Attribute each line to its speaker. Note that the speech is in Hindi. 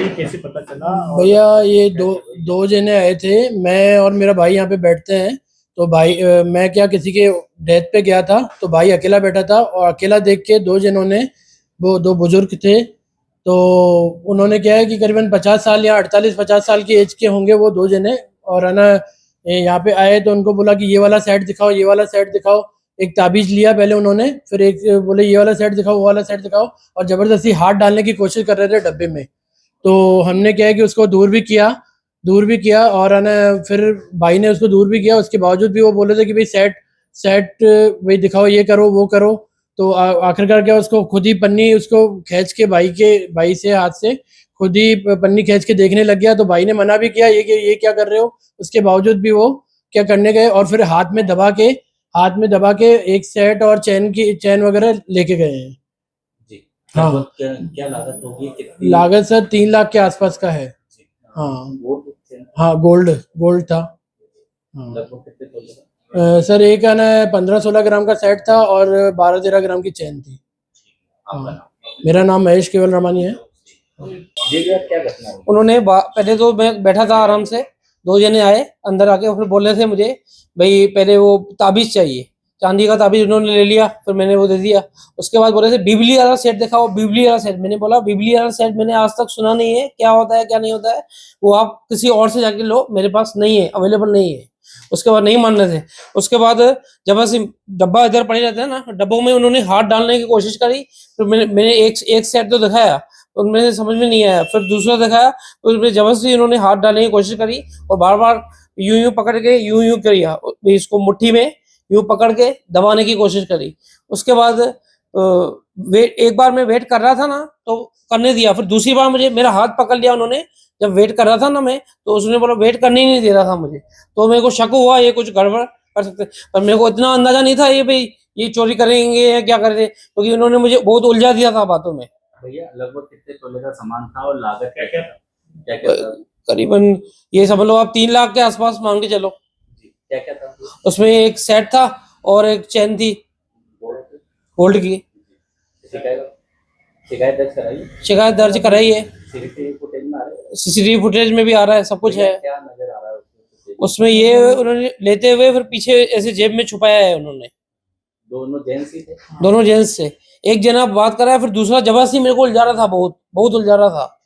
Speaker 1: ये कैसे पता चला?
Speaker 2: भैया ये दो जने आए थे, मैं और मेरा भाई यहाँ पे बैठते हैं। तो भाई मैं क्या किसी के डेथ पे गया था, तो भाई अकेला बैठा था और अकेला देख के दो जनों ने, वो दो बुजुर्ग थे, तो उन्होंने क्या है कि करीबन 50 साल या 48-50 साल की एज के होंगे वो दो जने। और है ना, यहाँ पे आए तो उनको बोला कि ये वाला सेट दिखाओ, ये वाला सेट दिखाओ। एक ताबीज लिया पहले उन्होंने, फिर एक बोले ये वाला सेट दिखाओ, वो वाला सेट दिखाओ, और जबरदस्ती हाथ डालने की कोशिश कर रहे थे डब्बे में। तो हमने क्या है कि उसको दूर भी किया और है ना, फिर भाई ने उसको दूर भी किया। उसके बावजूद भी वो बोले थे कि भाई सेट सेट भाई दिखाओ, ये करो वो करो। तो आखिरकार क्या, उसको खुद ही पन्नी उसको खींच के भाई से हाथ से खुद ही पन्नी खींच के देखने लग गया। तो भाई ने मना भी किया, ये क्या कर रहे हो। उसके बावजूद भी वो क्या करने गए और फिर हाथ में दबा के एक सेट और चैन वगैरह लेके गए हैं।
Speaker 1: जी।
Speaker 2: हाँ,
Speaker 1: क्या लागत होगी, कितनी?
Speaker 2: लागत सर 3 लाख के आसपास का है।
Speaker 1: जी।
Speaker 2: हाँ
Speaker 1: वो थे ना?
Speaker 2: हाँ, गोल्ड था। हाँ
Speaker 1: लगभग कितने तोले का?
Speaker 2: सर एक है ना 15-16 ग्राम का सेट था और 12-13 ग्राम की चैन थी।
Speaker 1: आपका
Speaker 2: हाँ,
Speaker 1: नाम?
Speaker 2: मेरा नाम महेश केवल रमानी है।
Speaker 1: जी भैया, क्या घटना हुई?
Speaker 3: उन्होंने पहले तो मैं बैठा था आराम से, दो जने आए अंदर आके और फिर बोल रहे थे मुझे भाई पहले वो ताबीज चाहिए, चांदी का ताबीज उन्होंने ले लिया, फिर मैंने वो दे दिया। उसके बाद बोल रहे थे बिजली वाला सेट दिखाओ, बिजली वाला सेट। मैंने बोला बिजली वाला सेट मैंने आज तक सुना नहीं है, क्या होता है क्या नहीं होता है, वो आप किसी और से जाके लो, मेरे पास नहीं है, अवेलेबल नहीं है। उसके बाद नहीं मान रहे थे। उसके बाद जब ऐसे डब्बा इधर पड़े रहते हैं ना, डब्बों में उन्होंने हाथ डालने की कोशिश करी। फिर मैंने एक सेट तो दिखाया, उनमें से समझ में नहीं आया। फिर दूसरा दिखाया तो उसमें जबरदस्ती उन्होंने हाथ डालने की कोशिश करी और बार बार यूं पकड़ के यूं किया, इसको मुट्ठी में यूं पकड़ के दबाने की कोशिश करी। उसके बाद वेट, एक बार मैं वेट कर रहा था ना तो करने दिया, फिर दूसरी बार मुझे मेरा हाथ पकड़ लिया उन्होंने, जब वेट कर रहा था ना मैं, तो उसने बोला वेट करने ही नहीं दे रहा था मुझे। तो मेरे को शक हुआ ये कुछ गड़बड़ कर सकते, पर मेरे को इतना अंदाजा नहीं था ये भाई ये चोरी करेंगे या क्या कर रहे, क्योंकि उन्होंने मुझे बहुत उलझा दिया था बातों में।
Speaker 1: भैया लगभग कितने तोले का सामान था और लागत क्या क्या था? क्या क्या था?
Speaker 3: करीबन ये समझ लो आप 3 लाख के आसपास मान के चलो।
Speaker 1: जी, क्या क्या था?
Speaker 3: उसमें एक सेट था और एक चैन थी गोल्ड की।
Speaker 1: शिकायत शिकायत दर्ज कराई?
Speaker 3: शिकायत दर्ज कराई है,
Speaker 1: सीसीटीवी फुटेज में आ रहा है?
Speaker 3: सीसीटीवी फुटेज में भी आ रहा है, सब कुछ है
Speaker 1: क्या नजर आ रहा है उसमें?
Speaker 3: उसमें। ये उन्होंने लेते हुए फिर पीछे ऐसे जेब में छुपाया है उन्होंने।
Speaker 1: दोनों जेंट्स ही थे?
Speaker 3: दोनों जेंट्स से एक जना बात कर रहा है, फिर दूसरा जबरदस्ती मेरे को उलझा रहा था, बहुत बहुत उलझा रहा था।